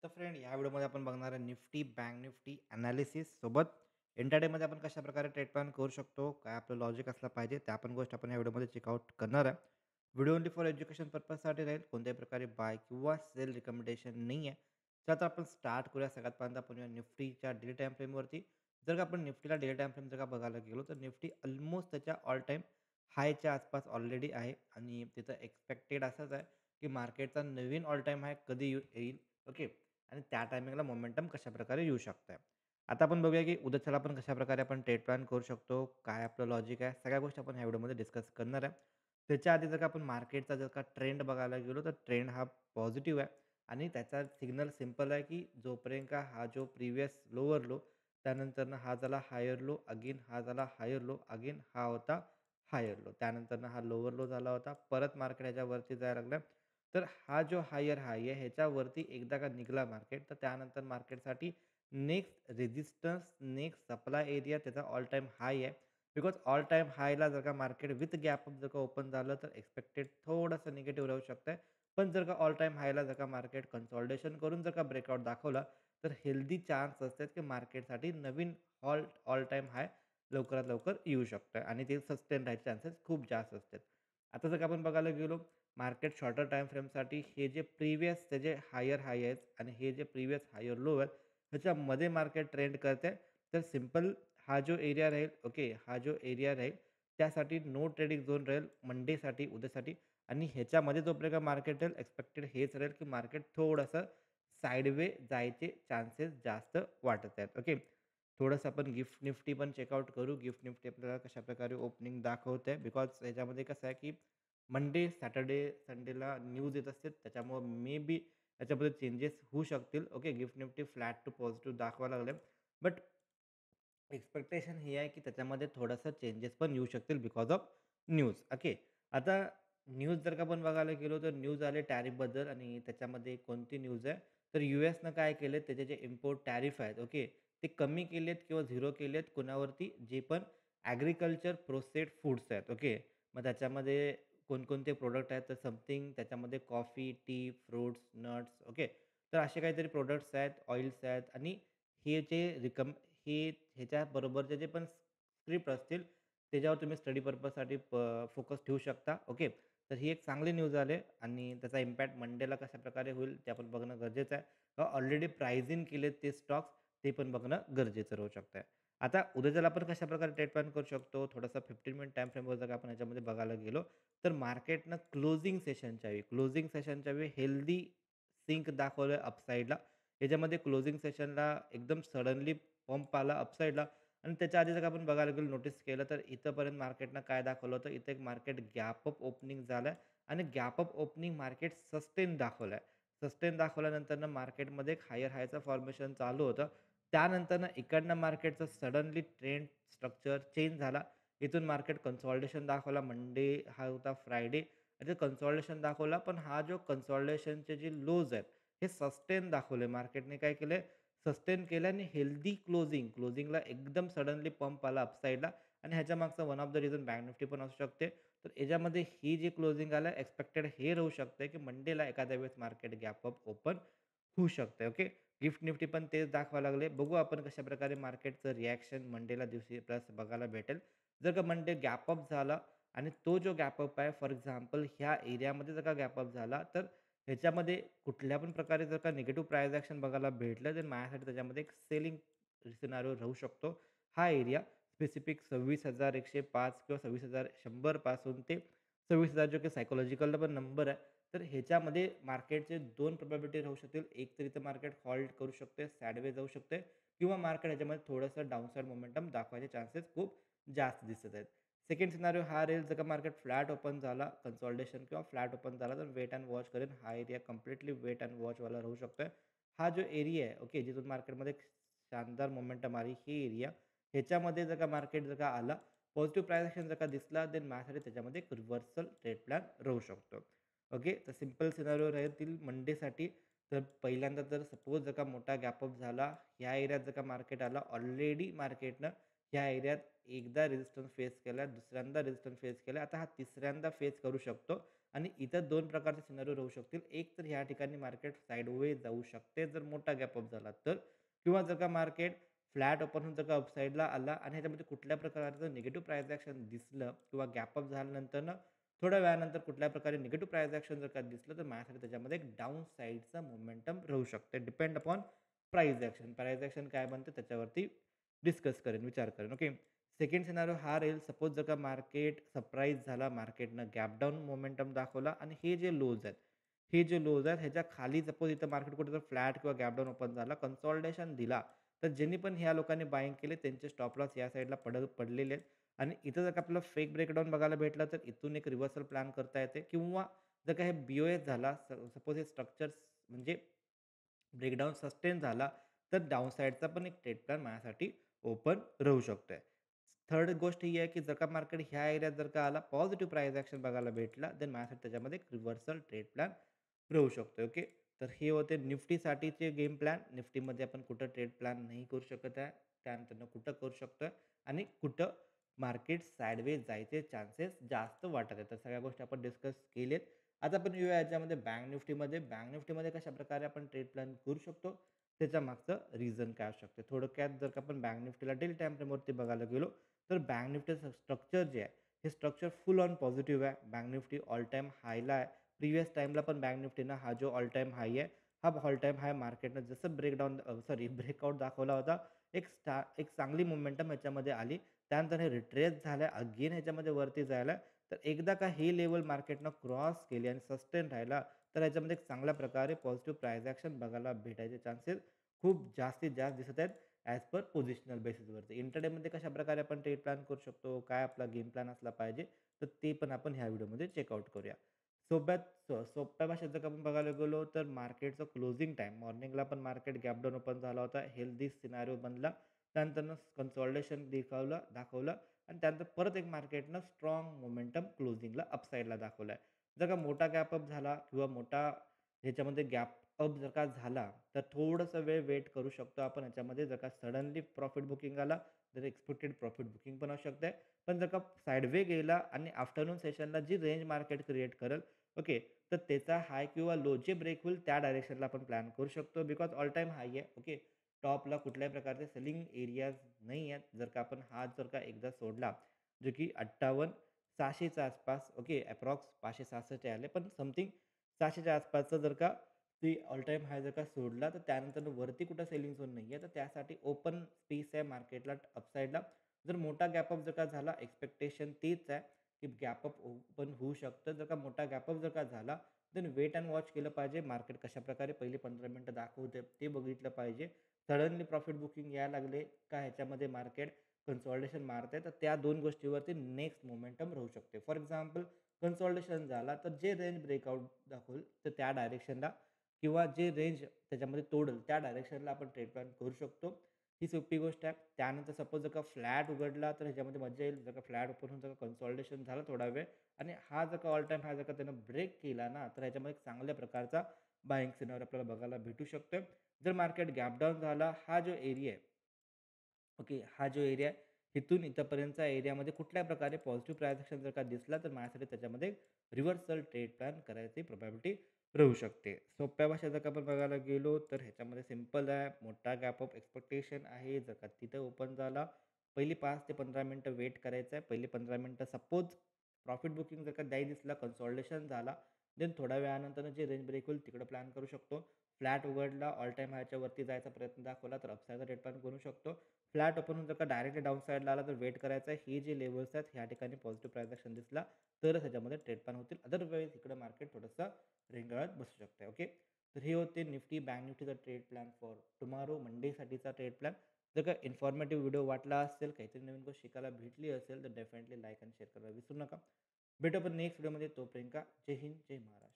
तर फ्रेंड या व्हिडिओमध्ये आपण बघणार आहे निफ्टी बँक निफ्टी अनालिसिस सोबत इंटरडेमध्ये आपण कशा प्रकारे ट्रेड प्लॅन करू शकतो, काय आपलं लॉजिक असलं पाहिजे, त्या पण गोष्ट आपण या व्हिडिओमध्ये चेकआउट करणार आहे. व्हिडिओ ओनली फॉर एज्युकेशन पर्पजसाठी राहील, कोणत्याही प्रकारे बाय किंवा सेल रिकमेंडेशन नाही आहे. तर आता आपण स्टार्ट करूया. सगळ्यात पहिल्यांदा आपण या निफ्टीच्या डेली टाईम फ्रेमवरती. जर का आपण निफ्टीला डेली टाईम फ्रेम जर का बघायला गेलो तर निफ्टी ऑलमोस्ट त्याच्या ऑल टाईम हायच्या आसपास ऑलरेडी आहे आणि तिथं एक्सपेक्टेड असंच आहे की मार्केटचा नवीन ऑल टाईम हाय कधी येईल. ओके. आणि त्या टायमिंगला मोमेंटम कशाप्रकारे येऊ शकतं. आता आपण बघूया की उद्याच्याला आपण कशाप्रकारे आपण ट्रेड प्लॅन करू शकतो, काय आपलं लॉजिक आहे, सगळ्या गोष्टी आपण ह्या व्हिडिओमध्ये डिस्कस करणार आहे. त्याच्या आधी जर का आपण मार्केटचा जर का ट्रेंड बघायला गेलो, तर ट्रेंड हा पॉझिटिव्ह आहे आणि त्याचा सिग्नल सिंपल आहे की जोपर्यंत का हा जो प्रिव्हियस लोवर लो, त्यानंतरनं हा झाला हायर लो, अगेन हा झाला हायर लो, अगेन हा होता हायर लो. त्यानंतरनं हा लोवर लो झाला होता. परत मार्केट ह्याच्यावरती जायला लागलं. तर हा जो हायर हाय आहे ह्याच्यावरती एकदा का निघाला मार्केट, तर त्यानंतर मार्केटसाठी next resistance, next supply area त्याचा ऑल टाईम हाय आहे. बिकॉज ऑल टाईम हायला जर का मार्केट विथ गॅप अप जर का ओपन झालं, तर एक्सपेक्टेड थोडंसं निगेटिव्ह राहू शकतंय. पण जर का ऑल टाईम हायला जर का मार्केट कन्सॉलिडेशन करून जर का ब्रेकआउट दाखवला, तर हेल्दी चान्स असतात की मार्केटसाठी नवीन ऑल टाईम हाय लवकरात लवकर येऊ शकतं आणि ते सस्टेन राहायचे चान्सेस खूप जास्त असतात. आता जर का आपण बघायला गेलो मार्केट शॉर्टर टाईम फ्रेमसाठी हे जे प्रिव्हियस त्याचे हायर हाय आहेत आणि हे जे प्रिव्हियस हायर लो आहेत, ह्याच्यामध्ये मार्केट ट्रेंड करते. तर सिंपल हा जो एरिया राहील, ओके, हा जो एरिया राहील त्यासाठी नो ट्रेडिंग झोन राहील मंडेसाठी, उद्यासाठी आणि ह्याच्यामध्ये जोपर्यंत मार्केट राहील एक्सपेक्टेड हेच राहील की मार्केट थोडंसं साइडवे जायचे चान्सेस जास्त वाटत आहेत. ओके. थोडंसं आपण गिफ्ट निफ्टी पण चेकआउट करू. गिफ्ट निफ्टी आपल्याला कशाप्रकारे ओपनिंग दाखवते बिकॉज ह्याच्यामध्ये कसं आहे की मंडे, सॅटर्डे, संडेला न्यूज येत असते. त्याच्यामुळं मे बी याच्यामध्ये चेंजेस होऊ शकतील. Okay. GIFT Nifty flat to positive दाखवायला लागले. बट एक्स्पेक्टेशन ही आहे की त्याच्यामध्ये थोडंसं चेंजेस पण येऊ शकतील बिकॉज ऑफ न्यूज. ओके. आता न्यूज जर का आपण बघायला गेलो तर न्यूज आले टॅरिफबद्दल आणि त्याच्यामध्ये कोणती न्यूज आहे, तर यूएसनं काय केले त्याचे जे इम्पोर्ट टॅरिफ आहेत, ओके, ते कमी केलेत किंवा झिरो केलेत कोणावरती, जे पण ॲग्रीकल्चर प्रोसेस्ड फूड्स आहेत. ओके. मग त्याच्यामध्ये कोणकोणते प्रॉडक्ट आहेत, तर समथिंग त्याच्यामध्ये coffee, T, fruits, nuts, okay. तर असे काहीतरी प्रॉडक्ट्स आहेत, ऑइल्स आहेत आणि हे जे हे ह्याच्याबरोबरचे जे पण स्क्रिप्ट असतील, त्याच्यावर तुम्ही स्टडी पर्पजसाठी फोकस ठेवू शकता. ओके. तर ही एक चांगली न्यूज आहे आणि त्याचा इम्पॅक्ट मंडेला कशाप्रकारे होईल ते आपण बघणं गरजेचं आहे. ऑलरेडी प्राइसिंग केलेत ते स्टॉक्स, ते पण बघणं गरजेचं राहू शकतं. आता उद्याच्याला आपण कशाप्रकारे ट्रेड प्लॅन करू शकतो, थोडासा 15 मिनिट टाईम फ्रेमवर जर का आपण ह्याच्यामध्ये बघायला गेलो, तर मार्केटनं क्लोजिंग सेशनच्या वेळी हेल्दी सिंक दाखवलं अपसाईडला. याच्यामध्ये क्लोजिंग सेशनला एकदम सडनली पंप आला अपसाईडला आणि त्याच्या आधी जर का आपण बघायला गेलो नोटीस केलं, तर इथपर्यंत मार्केटनं काय दाखवलं होतं, इथं एक मार्केट गॅप अप ओपनिंग झालं आणि gap up opening market sustain दाखवलं सस्टेन दाखवल्यानंतरनं मार्केटमध्ये एक हायर हायचं फॉर्मेशन चालू होतं. त्यानंतरनं इकडनं मार्केटचं सडनली ट्रेंड स्ट्रक्चर चेंज झाला. इथून मार्केट कन्सॉलिडेशन दाखवला. मंडे हा होता फ्रायडे आणि कन्सॉलिडेशन दाखवला. पण हा जो कन्सॉलिडेशनचे जे लोज आहेत, हे सस्टेन दाखवले. मार्केटने काय केलंय, सस्टेन केलं आणि हेल्दी क्लोजिंगला एकदम सडनली पंप आला अपसाईडला आणि ह्याच्या मागचं one of the reason bank Nifty पण असू शकते. तर याच्यामध्ये ही जी क्लोजिंग आलं एक्सपेक्टेड हे राहू शकते, की मंडेला एखाद्या वेळेस मार्केट गॅप अप ओपन होऊ शकते. ओके. गिफ्ट निफ्टी पण तेच दाखवायला लागले. बघू आपण कशाप्रकारे मार्केटचं रिएक्शन मंडेला दिवशी प्लस बघायला भेटेल. जर का मंडे गॅप अप झाला आणि तो जो गॅप अप आहे फॉर एक्झाम्पल ह्या एरियामध्ये जर का गॅप अप झाला, तर ह्याच्यामध्ये कुठल्या पण प्रकारे जर का निगेटिव्ह प्राइस ॲक्शन बघायला भेटलं, तर माझ्यासाठी त्याच्यामध्ये एक सेलिंग सिनारिओ राहू शकतो. हा एरिया स्पेसिफिक 26,105 किंवा 26,100 पासून ते 26,000 जो की सायकॉलॉजिकल पण नंबर आहे. तर ह्याच्यामध्ये मार्केटचे 2 प्रोबॅबिलिटी राहू शकतील. एक तर इथं मार्केट हॉल्ट करू शकते, साइडवेज जाऊ शकते किंवा मार्केट ह्याच्यामध्ये थोडंसं डाउनसाइड मोमेंटम दाखवायचे चान्सेस खूप जास्त दिसत आहेत. सेकंड सिनारिओ हा राहील जर का मार्केट फ्लॅट ओपन झाला, कन्सॉलिडेशन किंवा फ्लॅट ओपन झाला, तर वेट अँड वॉच करेन. हा एरिया कंप्लीटली वेट अँड वॉचवाला राहू शकतोय. हा जो एरिया आहे, ओके, जिथून मार्केटमध्ये एक शानदार मोमेंटम आली, ही एरिया ह्याच्यामध्ये जर का मार्केट जर का आला, पॉझिटिव्ह प्राइस ॲक्शन जर का दिसला, देन माझ्यासाठी त्याच्यामध्ये एक रिव्हर्सल ट्रेड प्लॅन राहू शकतो. ओके. तर सिंपल सिनारिओ राहतील मंडेसाठी. तर पहिल्यांदा जर सपोज जर का मोठा गॅप अप झाला, ह्या एरियात जर का मार्केट आला, ऑलरेडी मार्केटनं ह्या एरियात एकदा रेझिस्टन्स फेस केला, दुसऱ्यांदा रेझिस्टन्स फेस केला. आता हा तिसऱ्यांदा फेस करू शकतो आणि इथं 2 प्रकारचे सिनारिओ राहू शकतील. एक तर ह्या ठिकाणी मार्केट साइडवेज जाऊ शकते जर मोठा गॅप अप झाला तर किंवा जर का मार्केट फ्लॅट ओपन होऊन जर का अपसाईडला आला आणि ह्याच्यामध्ये कुठल्या प्रकारचं निगेटिव्ह प्राइस ॲक्शन दिसलं किंवा गॅप अप झाल्यानंतरनं थोड्या वेळानंतर कुठल्या प्रकारे निगेटिव्ह प्राइस ॲक्शन जर का दिसलं तर माझ्यासाठी त्याच्यामध्ये एक डाउन साइडचा मोमेंटम राहू शकते. Depend upon price action. Price action काय बनते त्याच्यावरती डिस्कस करेन, विचार करेन. ओके. सेकंड सिनारिओ हा राहील, सपोज जर का मार्केट सरप्राईज झाला, मार्केटनं गॅप डाउन मोमेंटम दाखवला आणि हे जे लोज आहेत, हे जे लोज आहेत ह्याच्या खाली सपोज इथं मार्केट कुठेतरी फ्लॅट किंवा गॅप डाउन ओपन झाला, कन्सॉलिडेशन दिला, तर ज्यांनी पण ह्या लोकांनी बायिंग केले त्यांचे स्टॉप लॉस या साईडला पडलेले आहेत आणि इथं जर का आपल्याला फेक ब्रेकडाउन बघायला भेटला, तर इथून एक रिव्हर्सल प्लॅन करता येते किंवा जर का हे बी-ओ-एस झाला, सपोज हे स्ट्रक्चर्स म्हणजे ब्रेकडाउन सस्टेन झाला, तर डाउन साइडचा पण एक ट्रेड प्लॅन माझ्यासाठी ओपन राहू शकतोय. थर्ड गोष्ट ही आहे, की जर का मार्केट ह्या एरियात जर का आला, पॉझिटिव्ह प्राइस ॲक्शन बघायला भेटला, देन माझ्यासाठी त्याच्यामध्ये एक रिव्हर्सल ट्रेड प्लॅन राहू शकतो. ओके. तर हे होते निफ्टीसाठीचे गेम प्लॅन. निफ्टीमध्ये आपण कुठं ट्रेड प्लॅन नाही करू शकत आहे. त्यानंतर कुठं करू शकतोय आणि कुठं मार्केट साइडवेज जायचे चान्सेस जास्त वाटत आहेत. तर सगळ्या गोष्टी आपण डिस्कस केलेत. आता आपण येऊया याच्यामध्ये बँक निफ्टीमध्ये. बँक निफ्टीमध्ये कशाप्रकारे आपण ट्रेड प्लॅन करू शकतो, त्याच्या मागचं रिझन काय असू शकते. थोडक्यात जर का आपण बँक निफ्टीला डेली टाईम फ्रेमवरती बघायला गेलो, तर बँक निफ्टीचं स्ट्रक्चर जे आहे, हे स्ट्रक्चर फुल ऑन पॉझिटिव्ह आहे. बँक निफ्टी ऑल टाईम हायला आहे. प्रिव्हियस टाईमला पण बँक निफ्टीनं हा जो ऑल टाईम हाय आहे, हा ऑल टाईम हाय मार्केटनं जसं ब्रेकआउट दाखवला होता, एक चांगली मोमेंटम ह्याच्यामध्ये आली. त्यानंतर हे रिट्रेस झालं अगेन ह्याच्यामध्ये वरती जायला. तर एकदा का ही लेव्हल मार्केटनं क्रॉस केली आणि सस्टेन राहिला, तर ह्याच्यामध्ये एक चांगल्या प्रकारे पॉझिटिव्ह प्राइस ॲक्शन बघायला भेटायचे चान्सेस खूप जास्तीत जास्त दिसत आहेत ॲज पर पोझिशनल बेसिसवरती. इंटरडेमध्ये कशाप्रकारे आपण ट्रेड प्लॅन करू शकतो, काय आपला गेम प्लॅन असला पाहिजे, तर ते पण आपण ह्या व्हिडिओमध्ये चेकआउट करूया. सोप्या भाषेत जर का आपण बघायला गेलो, तर मार्केटचं क्लोजिंग टाईम मॉर्निंगला पण मार्केट गॅप डाऊन ओपन झाला होता. हेल्दी सिनारिओ बनला. त्यानंतरनं कन्सॉलिडेशन दाखवलं आणि त्यानंतर परत एक मार्केटनं स्ट्राँग मोमेंटम क्लोजिंगला अपसाईडला दाखवला आहे. जर का मोठा गॅप अप झाला किंवा मोठा ह्याच्यामध्ये गॅप अप जर का झाला, तर थोडंसं वेळ वेट करू शकतो आपण ह्याच्यामध्ये. जर का सडनली प्रॉफिट बुकिंग आला, तर एक्सपेक्टेड प्रॉफिट बुकिंग पण असू शकते. पण जर का साइडवे गेला आणि आफ्टरनून सेशनला जी रेंज मार्केट क्रिएट करेल, ओके, तर त्याचा हाय किंवा लो जे ब्रेक होईल त्या डायरेक्शनला आपण प्लॅन करू शकतो. बिकॉज ऑल टाईम हाय आहे. ओके. टॉपला कुठल्याही प्रकारचे सेलिंग एरियाज नाही आहेत. जर का आपण हा जर का एकदा सोडला, जो की 58,600च्या आसपास, ओके, अप्रॉक्स 566 आले. पण समथिंग 600च्या आसपासचं जर का ती ऑल टाईम हाय जर का सोडला, तर त्यानंतर वरती कुठं सेलिंग झोन नाही आहे. तर त्यासाठी ओपन स्पेस आहे मार्केटला अपसाईडला. जर मोठा गॅप अप जर का झाला, एक्स्पेक्टेशन तीच आहे, की गॅप अप ओपन होऊ शकतं. जर का मोठा गॅप अप जर का झाला, देन वेट अँड वॉच केलं पाहिजे. मार्केट कशाप्रकारे पहिली 15 मिनिटं दाखवते ते बघितलं पाहिजे. सडनली प्रॉफिट बुकिंग यायला लागले का ह्याच्यामध्ये मार्केट कन्सॉलिडेशन मारते, तर त्या 2 गोष्टीवरती नेक्स्ट मोमेंटम राहू शकते. फॉर एक्झाम्पल कन्सॉलिडेशन झाला, तर जे रेंज ब्रेकआउट दाखवेल, तर त्या डायरेक्शनला किंवा जे रेंज त्याच्यामध्ये तोडेल त्या डायरेक्शनला आपण ट्रेड प्लॅन करू शकतो. ही सोपी गोष्ट आहे. त्यानंतर सपोज जर का फ्लॅट उघडला, तर ह्याच्यामध्ये मजा येईल. जर का फ्लॅट ओपन होऊन जर का कन्सॉलिडेशन झालं थोडा वेळ आणि हा जर का ऑल टाईम हा जर का त्यानं ब्रेक केला ना, तर ह्याच्यामध्ये एक चांगल्या प्रकारचा बायिंग सिनारिओ आपल्याला बघायला भेटू शकतोय. जर मार्केट गॅप डाऊन झाला, हा जो एरिया आहे, ओके, हा जो एरिया आहे, इथून इथपर्यंतच्या एरियामध्ये कुठल्या प्रकारे पॉझिटिव्ह प्राइस ॲक्शन जर का दिसला, तर माझ्यासाठी त्याच्यामध्ये रिव्हर्सल ट्रेड प्लॅन करायची प्रोबॅबिलिटी राहू शकते. सोप्या भाषेत जर का आपण बघायला गेलो, तर ह्याच्यामध्ये सिंपल आहे. मोठा गॅप ऑफ एक्स्पेक्टेशन आहे. जर का तिथं ओपन झाला, पहिली 5 ते 15 मिनिटं वेट करायचं आहे. पहिली 15 मिनिटं सपोज प्रॉफिट बुकिंग जर का दिसला, कन्सॉलिडेशन झाला, देन थोड्या वेळानंतर जे रेंज ब्रेक होईल तिकडं प्लॅन करू शकतो. फ्लॅट उघडला, ऑल टाईम हायच्या वरती जायचा प्रयत्न दाखवला, तर अपसाईडचा ट्रेड प्लॅन करू शकतो. फ्लॅट ओपन होऊन जर का डायरेक्टली डाउन साइडला आला, तर वेट करायचा आहे. हे जे लेव्हल्स आहेत ह्या ठिकाणी पॉझिटिव्ह प्राइस ॲक्शन दिसला, तरच ह्याच्यामध्ये ट्रेड प्लॅन होतील. अदरवाईज इकडं मार्केट थोडंसं रेंगाळत बसू शकते. ओके. तर हे होते निफ्टी बँक निफ्टीचा ट्रेड प्लॅन फॉर टुमारो मंडेसाठीचा ट्रेड प्लॅन. जर का इन्फॉर्मेटिव्ह व्हिडिओ वाटला असेल, काहीतरी नवीन गोष्ट शिकायला भेटली असेल, तर डेफिनेटली लाईक आणि शेअर करायला विसरू नका. भेटू आपण नेक्स्ट व्हिडिओमध्ये. तोपर्यंत जय हिंद, जय महाराष्ट्र.